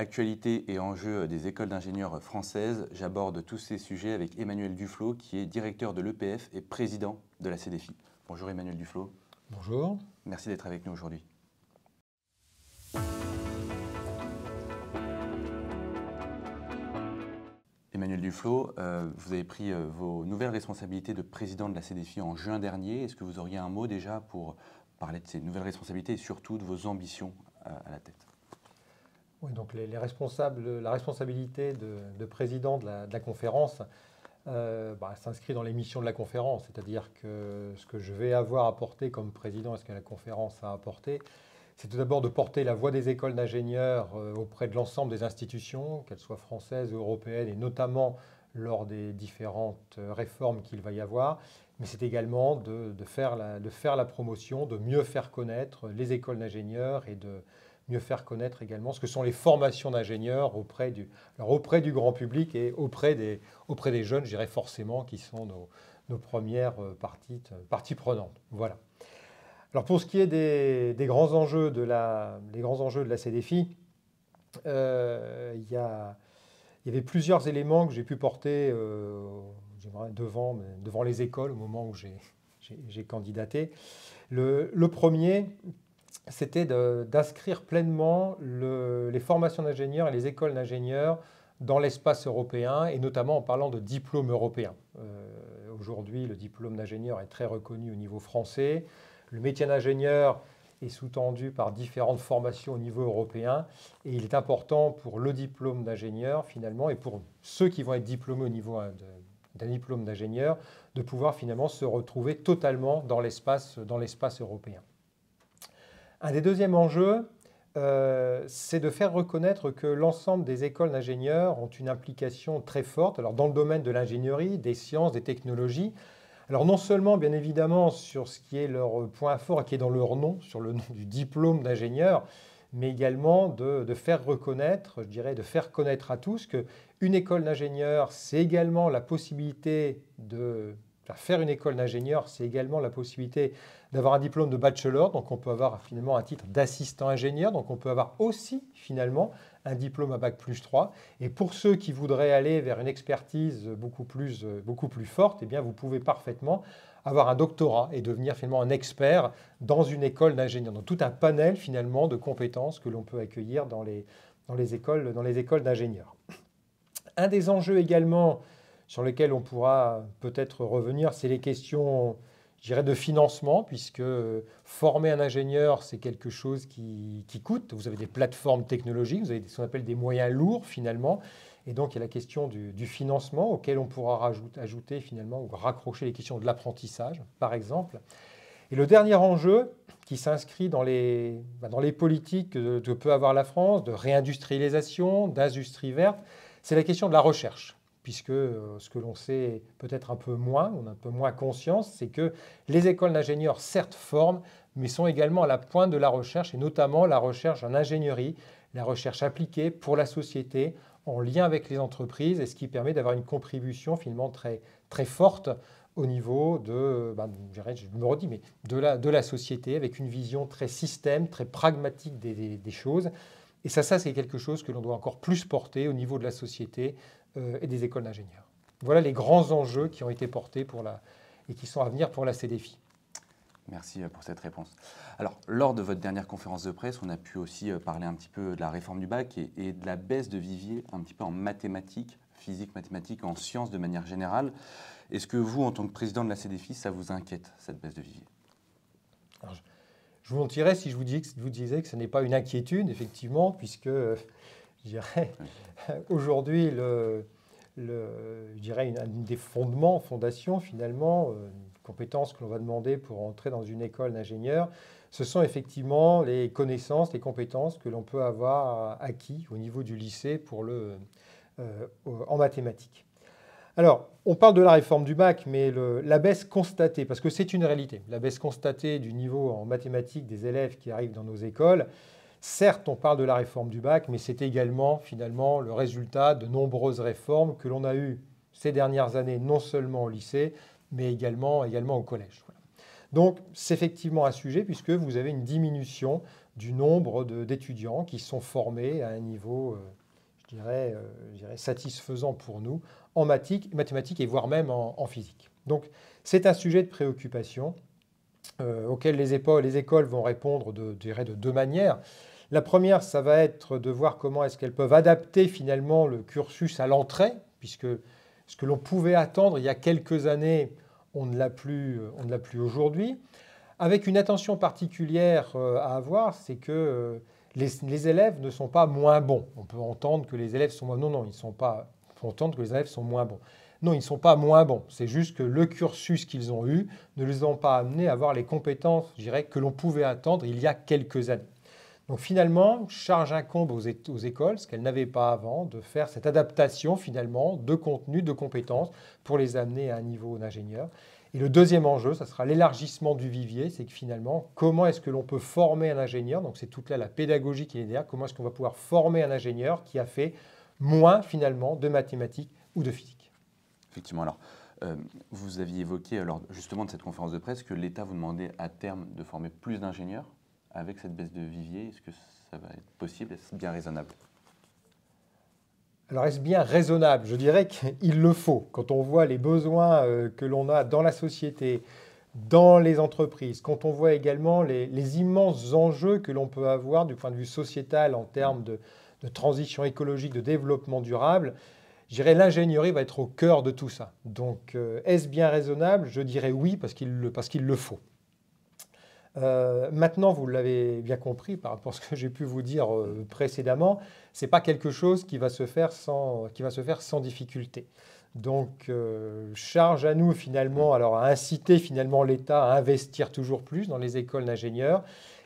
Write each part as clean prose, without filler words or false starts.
Actualité et enjeux des écoles d'ingénieurs françaises. J'aborde tous ces sujets avec Emmanuel Duflot, qui est directeur de l'EPF et président de la CDFI. Bonjour Emmanuel Duflot. Bonjour. Merci d'être avec nous aujourd'hui. Emmanuel Duflot, vous avez pris vos nouvelles responsabilités de président de la CDFI en juin dernier. Est-ce que vous auriez un mot déjà pour parler de ces nouvelles responsabilités et surtout de vos ambitions à la tête ? Oui, donc la responsabilité de président de la conférence s'inscrit dans les missions de la conférence, c'est-à-dire que ce que je vais avoir à porter comme président et ce que la conférence a apporté, c'est tout d'abord de porter la voix des écoles d'ingénieurs auprès de l'ensemble des institutions, qu'elles soient françaises ou européennes, et notamment lors des différentes réformes qu'il va y avoir. Mais c'est également de faire la promotion, de mieux faire connaître les écoles d'ingénieurs et de mieux faire connaître également ce que sont les formations d'ingénieurs auprès du grand public et auprès des jeunes, je dirais forcément, qui sont nos premières parties prenantes. Voilà. Alors pour ce qui est des grands enjeux de la CDFI, il y avait plusieurs éléments que j'ai pu porter devant les écoles au moment où j'ai candidaté. Le premier, c'était d'inscrire pleinement les formations d'ingénieurs et les écoles d'ingénieurs dans l'espace européen, et notamment en parlant de diplôme européen. Aujourd'hui, le diplôme d'ingénieur est très reconnu au niveau français. Le métier d'ingénieur est sous-tendu par différentes formations au niveau européen, et il est important pour le diplôme d'ingénieur, finalement, et pour ceux qui vont être diplômés au niveau d'un diplôme d'ingénieur, de pouvoir finalement se retrouver totalement dans l'espace européen. Un des deuxièmes enjeux, c'est de faire reconnaître que l'ensemble des écoles d'ingénieurs ont une implication très forte dans le domaine de l'ingénierie, des sciences, des technologies. Alors non seulement, bien évidemment, sur ce qui est leur point fort, qui est dans leur nom, sur le nom du diplôme d'ingénieur, mais également de faire reconnaître, je dirais, de faire connaître à tous qu'une école d'ingénieur, c'est également la possibilité de faire une école d'ingénieur, c'est également la possibilité d'avoir un diplôme de bachelor, donc on peut avoir finalement un titre d'assistant ingénieur, donc on peut avoir aussi finalement un diplôme à Bac+3. Et pour ceux qui voudraient aller vers une expertise beaucoup plus forte, eh bien vous pouvez parfaitement avoir un doctorat et devenir finalement un expert dans une école d'ingénieur. Donc tout un panel finalement de compétences que l'on peut accueillir dans les écoles d'ingénieurs. Un des enjeux également sur lesquels on pourra peut-être revenir, c'est les questions, je dirais, de financement, puisque former un ingénieur, c'est quelque chose qui coûte. Vous avez des plateformes technologiques, vous avez ce qu'on appelle des moyens lourds finalement, et donc il y a la question du financement auquel on pourra ajouter finalement ou raccrocher les questions de l'apprentissage, par exemple. Et le dernier enjeu qui s'inscrit dans les politiques que peut avoir la France, de réindustrialisation, d'industrie verte, c'est la question de la recherche. Puisque ce que l'on sait peut-être un peu moins, on a un peu moins conscience, c'est que les écoles d'ingénieurs, certes, forment, mais sont également à la pointe de la recherche, et notamment la recherche en ingénierie, la recherche appliquée pour la société, en lien avec les entreprises, et ce qui permet d'avoir une contribution finalement très, très forte au niveau de la société, avec une vision très système, très pragmatique des choses. Et ça c'est quelque chose que l'on doit encore plus porter au niveau de la société et des écoles d'ingénieurs. Voilà les grands enjeux qui ont été portés et qui sont à venir pour la CDFI. Merci pour cette réponse. Alors, lors de votre dernière conférence de presse, on a pu aussi parler un petit peu de la réforme du bac et de la baisse de vivier un petit peu en mathématiques, physique, mathématiques, en sciences de manière générale. Est-ce que vous, en tant que président de la CDFI, ça vous inquiète, cette baisse de vivier ? Alors, je vous mentirais si je vous disais que ce n'est pas une inquiétude, effectivement, puisque je dirais, aujourd'hui, une des fondations, finalement, compétences que l'on va demander pour entrer dans une école d'ingénieur, ce sont effectivement les connaissances, les compétences que l'on peut avoir acquis au niveau du lycée en mathématiques. Alors, on parle de la réforme du bac, mais la baisse constatée, parce que c'est une réalité, la baisse constatée du niveau en mathématiques des élèves qui arrivent dans nos écoles, certes, on parle de la réforme du bac, mais c'est également finalement le résultat de nombreuses réformes que l'on a eues ces dernières années, non seulement au lycée, mais également au collège. Voilà. Donc, c'est effectivement un sujet puisque vous avez une diminution du nombre d'étudiants qui sont formés à un niveau, je dirais, satisfaisant pour nous en mathématiques et voire même en physique. Donc, c'est un sujet de préoccupation auquel les écoles vont répondre de deux manières. La première, ça va être de voir comment est-ce qu'elles peuvent adapter finalement le cursus à l'entrée, puisque ce que l'on pouvait attendre il y a quelques années, on ne l'a plus aujourd'hui. Avec une attention particulière à avoir, c'est que les élèves ne sont pas moins bons. On peut entendre que les élèves sont moins bons. Non, ils sont pas. On peut entendre que les élèves sont moins bons. Non, ils ne sont pas moins bons. C'est juste que le cursus qu'ils ont eu ne les ont pas amenés à avoir les compétences, je dirais, que l'on pouvait attendre il y a quelques années. Donc finalement, charge incombe aux écoles, ce qu'elles n'avaient pas avant, de faire cette adaptation finalement de contenu, de compétences pour les amener à un niveau d'ingénieur. Et le deuxième enjeu, ça sera l'élargissement du vivier, c'est que finalement, comment est-ce que l'on peut former un ingénieur? Donc c'est toute là la pédagogie qui est derrière, comment est-ce qu'on va pouvoir former un ingénieur qui a fait moins finalement de mathématiques ou de physique. Effectivement, alors vous aviez évoqué lors justement de cette conférence de presse que l'État vous demandait à terme de former plus d'ingénieurs. Avec cette baisse de vivier, est-ce que ça va être possible? Est-ce bien raisonnable? Alors, est-ce bien raisonnable? Je dirais qu'il le faut. Quand on voit les besoins que l'on a dans la société, dans les entreprises, quand on voit également les immenses enjeux que l'on peut avoir du point de vue sociétal en termes de transition écologique, de développement durable, je dirais l'ingénierie va être au cœur de tout ça. Donc, est-ce bien raisonnable? Je dirais oui, parce qu'il le faut. Maintenant, vous l'avez bien compris par rapport à ce que j'ai pu vous dire précédemment, ce n'est pas quelque chose qui va se faire sans difficulté. Donc, charge à nous finalement, alors à inciter finalement l'État à investir toujours plus dans les écoles d'ingénieurs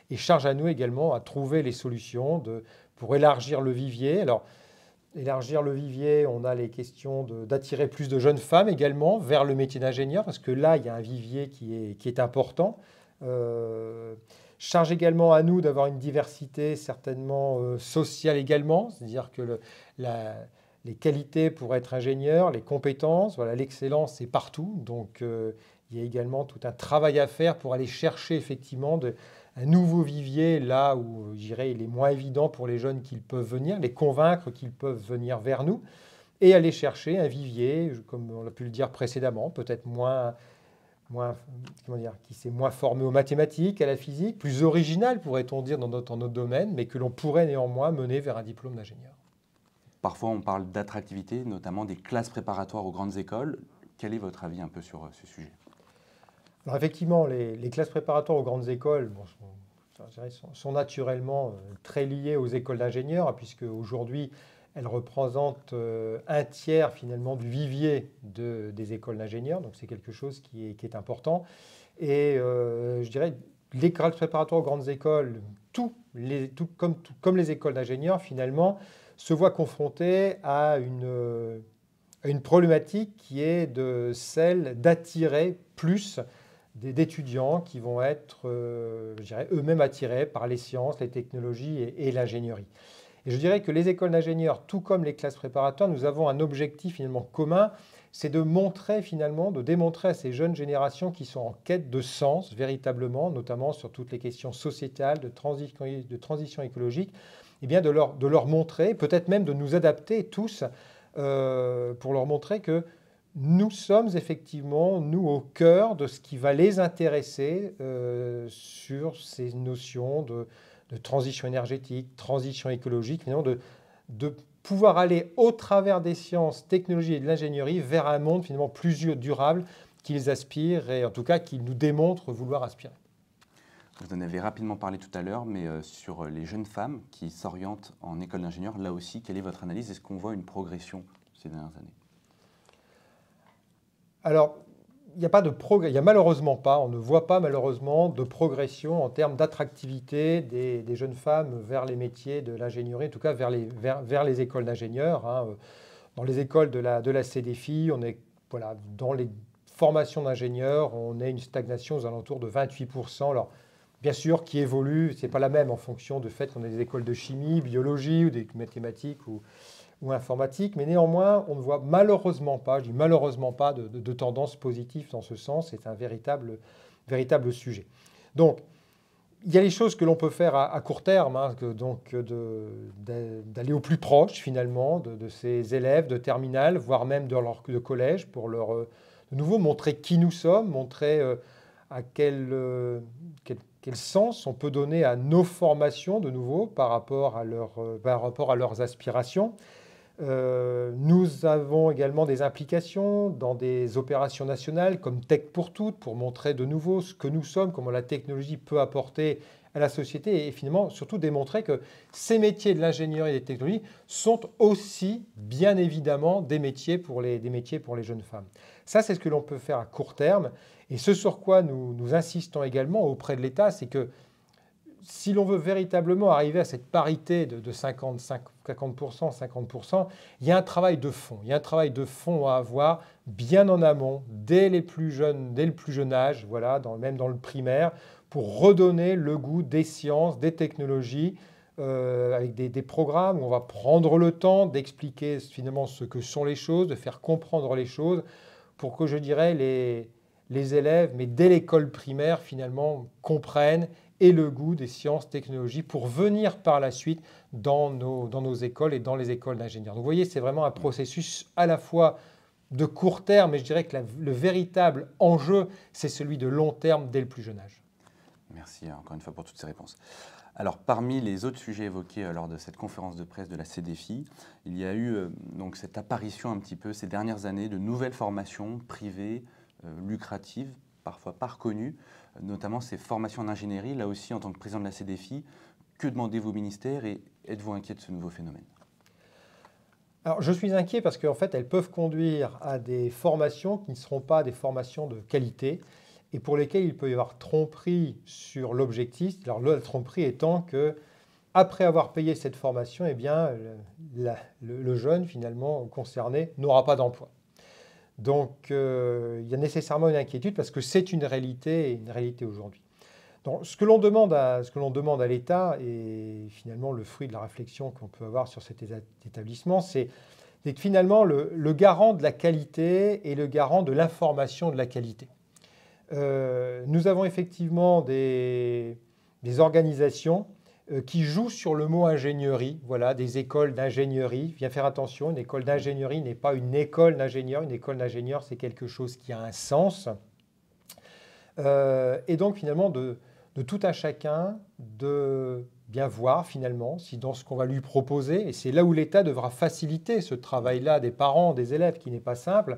et charge à nous également à trouver les solutions pour élargir le vivier. Alors, élargir le vivier, on a les questions d'attirer plus de jeunes femmes également vers le métier d'ingénieur parce que là, il y a un vivier qui est important. Charge également à nous d'avoir une diversité certainement sociale également, c'est-à-dire que les qualités pour être ingénieur, les compétences, voilà, l'excellence c'est partout. Donc il y a également tout un travail à faire pour aller chercher effectivement un nouveau vivier là où je dirais il est moins évident pour les jeunes qu'ils peuvent venir, les convaincre qu'ils peuvent venir vers nous et aller chercher un vivier, comme on a pu le dire précédemment, peut-être qui s'est moins formé aux mathématiques, à la physique, plus original, pourrait-on dire, dans notre domaine, mais que l'on pourrait néanmoins mener vers un diplôme d'ingénieur. Parfois, on parle d'attractivité, notamment des classes préparatoires aux grandes écoles. Quel est votre avis un peu sur ce sujet? Alors effectivement, les classes préparatoires aux grandes écoles sont naturellement très liées aux écoles d'ingénieurs, puisque aujourd'hui, elles représentent un tiers finalement du vivier des écoles d'ingénieurs, donc c'est quelque chose qui est important. Et je dirais, les classes préparatoires aux grandes écoles, comme les écoles d'ingénieurs, finalement, se voient confrontées à une problématique qui est celle d'attirer plus d'étudiants qui vont être, je dirais, eux-mêmes attirés par les sciences, les technologies et l'ingénierie. Et je dirais que les écoles d'ingénieurs, tout comme les classes préparatoires, nous avons un objectif finalement commun, c'est de démontrer à ces jeunes générations qui sont en quête de sens véritablement, notamment sur toutes les questions sociétales, de transition écologique, et bien de leur montrer, peut-être même de nous adapter tous pour leur montrer que nous sommes effectivement, nous, au cœur de ce qui va les intéresser sur ces notions de transition énergétique, transition écologique, finalement de pouvoir aller au travers des sciences, technologies et de l'ingénierie vers un monde finalement plus durable qu'ils aspirent et en tout cas qu'ils nous démontrent vouloir aspirer. Vous en avez rapidement parlé tout à l'heure, mais sur les jeunes femmes qui s'orientent en école d'ingénieur, là aussi, quelle est votre analyse? Est-ce qu'on voit une progression ces dernières années? Alors, il n'y a pas de progrès, on ne voit pas malheureusement de progression en termes d'attractivité des jeunes femmes vers les métiers de l'ingénierie, en tout cas vers les écoles d'ingénieurs. Hein. Dans les écoles de la CDFI, dans les formations d'ingénieurs, on a une stagnation aux alentours de 28%. Alors, bien sûr, qui évolue, ce n'est pas la même en fonction du fait qu'on a des écoles de chimie, biologie ou des mathématiques ou informatique, mais néanmoins, on ne voit malheureusement pas, je dis malheureusement pas, de tendance positive dans ce sens. C'est un véritable sujet. Donc, il y a les choses que l'on peut faire à court terme, hein, donc d'aller au plus proche finalement de ces élèves de terminale, voire même de collège, pour leur de nouveau montrer qui nous sommes, montrer à quel sens on peut donner à nos formations de nouveau par rapport à leurs aspirations. Nous avons également des implications dans des opérations nationales comme Tech pour toutes, pour montrer de nouveau ce que nous sommes, comment la technologie peut apporter à la société et finalement surtout démontrer que ces métiers de l'ingénierie et des technologies sont aussi bien évidemment des métiers pour les jeunes femmes. Ça, c'est ce que l'on peut faire à court terme. Et ce sur quoi nous insistons également auprès de l'État, c'est que si l'on veut véritablement arriver à cette parité de 50%, 50%, il y a un travail de fond. Il y a un travail de fond à avoir bien en amont, dès le plus jeune âge, voilà, même dans le primaire, pour redonner le goût des sciences, des technologies, avec des programmes où on va prendre le temps d'expliquer finalement ce que sont les choses, de faire comprendre les choses, pour que, je dirais, les élèves, mais dès l'école primaire, finalement, comprennent et le goût des sciences, technologies pour venir par la suite dans nos écoles et dans les écoles d'ingénieurs. Donc vous voyez, c'est vraiment un processus à la fois de court terme, mais je dirais que le véritable enjeu, c'est celui de long terme dès le plus jeune âge. Merci encore une fois pour toutes ces réponses. Alors, parmi les autres sujets évoqués lors de cette conférence de presse de la CDFI, il y a eu donc cette apparition un petit peu ces dernières années de nouvelles formations privées, lucratives, parfois pas reconnues, notamment ces formations en ingénierie. Là aussi, en tant que président de la CDFI, que demandez-vous au ministère et êtes-vous inquiet de ce nouveau phénomène? Alors, je suis inquiet parce qu'en fait, elles peuvent conduire à des formations qui ne seront pas des formations de qualité et pour lesquelles il peut y avoir tromperie sur l'objectif. Alors, la tromperie étant que, après avoir payé cette formation, eh bien, le jeune finalement concerné n'aura pas d'emploi. Donc, il y a nécessairement une inquiétude parce que c'est une réalité aujourd'hui. Donc, ce que l'on demande à l'État, et finalement le fruit de la réflexion qu'on peut avoir sur cet établissement, c'est que finalement le garant de la qualité et le garant de l'information de la qualité. Nous avons effectivement des organisations qui jouent sur le mot ingénierie, voilà, des écoles d'ingénierie. Bien faire attention, une école d'ingénierie n'est pas une école d'ingénieur. Une école d'ingénieur, c'est quelque chose qui a un sens. Et donc finalement, de tout un chacun de bien voir finalement si dans ce qu'on va lui proposer, et c'est là où l'État devra faciliter ce travail-là des parents, des élèves, qui n'est pas simple,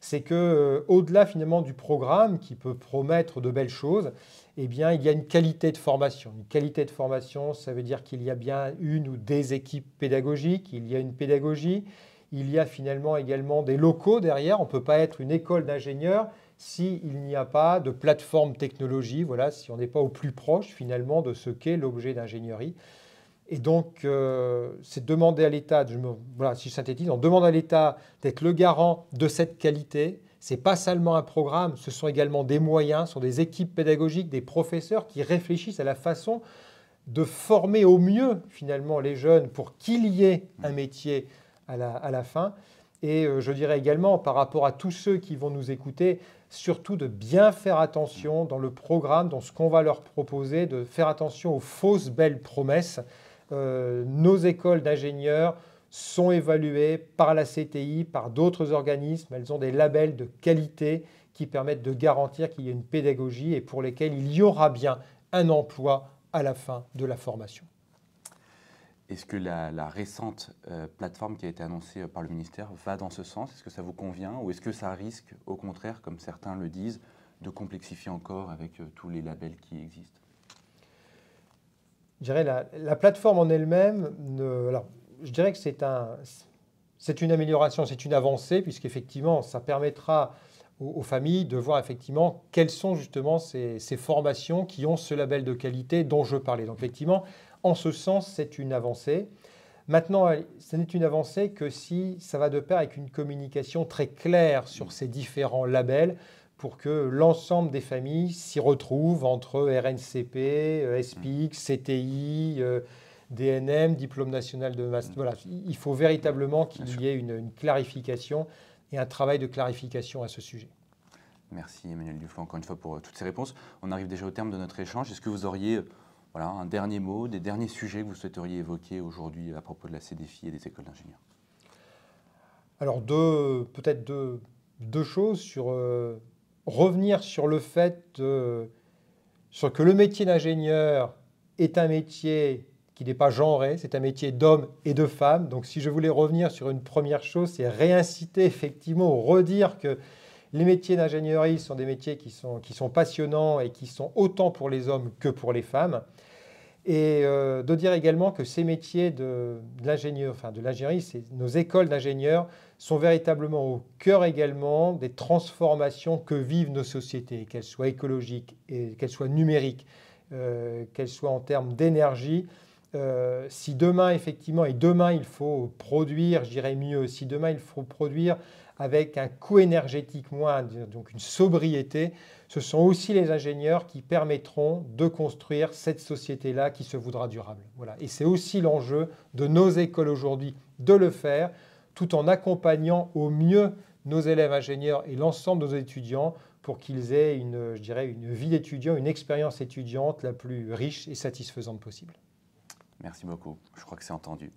c'est qu'au-delà finalement du programme qui peut promettre de belles choses, eh bien, il y a une qualité de formation. Une qualité de formation, ça veut dire qu'il y a bien une ou des équipes pédagogiques, il y a une pédagogie, il y a finalement également des locaux derrière. On ne peut pas être une école d'ingénieurs s'il n'y a pas de plateforme technologie, voilà, si on n'est pas au plus proche finalement de ce qu'est l'objet d'ingénierie. Et donc, c'est demander à l'État, voilà, si je synthétise, on demande à l'État d'être le garant de cette qualité. Ce n'est pas seulement un programme, ce sont également des moyens, ce sont des équipes pédagogiques, des professeurs qui réfléchissent à la façon de former au mieux finalement les jeunes pour qu'il y ait un métier à la fin. Et je dirais également par rapport à tous ceux qui vont nous écouter, surtout de bien faire attention dans le programme, dans ce qu'on va leur proposer, de faire attention aux fausses belles promesses. Nos écoles d'ingénieurs sont évaluées par la CTI, par d'autres organismes. Elles ont des labels de qualité qui permettent de garantir qu'il y a une pédagogie et pour lesquelles il y aura bien un emploi à la fin de la formation. Est-ce que la récente plateforme qui a été annoncée par le ministère va dans ce sens? Est-ce que ça vous convient ou est-ce que ça risque, au contraire, comme certains le disent, de complexifier encore avec tous les labels qui existent? Je dirais la plateforme en elle-même, alors, je dirais que c'est une amélioration, c'est une avancée, puisqu'effectivement, ça permettra aux familles de voir effectivement quelles sont justement ces formations qui ont ce label de qualité dont je parlais. Donc effectivement, en ce sens, c'est une avancée. Maintenant, ce n'est une avancée que si ça va de pair avec une communication très claire sur ces différents labels pour que l'ensemble des familles s'y retrouvent entre RNCP, SPIC, CTI, DNM, Diplôme national de master. Voilà, il faut véritablement qu'il y ait une clarification et un travail de clarification à ce sujet. Merci Emmanuel Duflo encore une fois pour toutes ces réponses. On arrive déjà au terme de notre échange. Est-ce que vous auriez voilà, un dernier mot, des derniers sujets que vous souhaiteriez évoquer aujourd'hui à propos de la CDFI et des écoles d'ingénieurs? Alors peut-être deux choses sur revenir sur le fait sur que le métier d'ingénieur est un métier qui n'est pas genré, c'est un métier d'hommes et de femmes. Donc si je voulais revenir sur une première chose, c'est réinciter effectivement, redire que les métiers d'ingénierie sont des métiers qui sont passionnants et qui sont autant pour les hommes que pour les femmes. Et de dire également que ces métiers de l'ingénierie, nos écoles d'ingénieurs sont véritablement au cœur également des transformations que vivent nos sociétés, qu'elles soient écologiques, et qu'elles soient numériques, qu'elles soient en termes d'énergie. Si demain, effectivement, et demain il faut produire, je dirais mieux, si demain il faut produire avec un coût énergétique moindre, donc une sobriété, ce sont aussi les ingénieurs qui permettront de construire cette société-là qui se voudra durable. Voilà. Et c'est aussi l'enjeu de nos écoles aujourd'hui de le faire, tout en accompagnant au mieux nos élèves ingénieurs et l'ensemble de nos étudiants pour qu'ils aient une vie d'étudiant, une expérience étudiante la plus riche et satisfaisante possible. Merci beaucoup. Je crois que c'est entendu.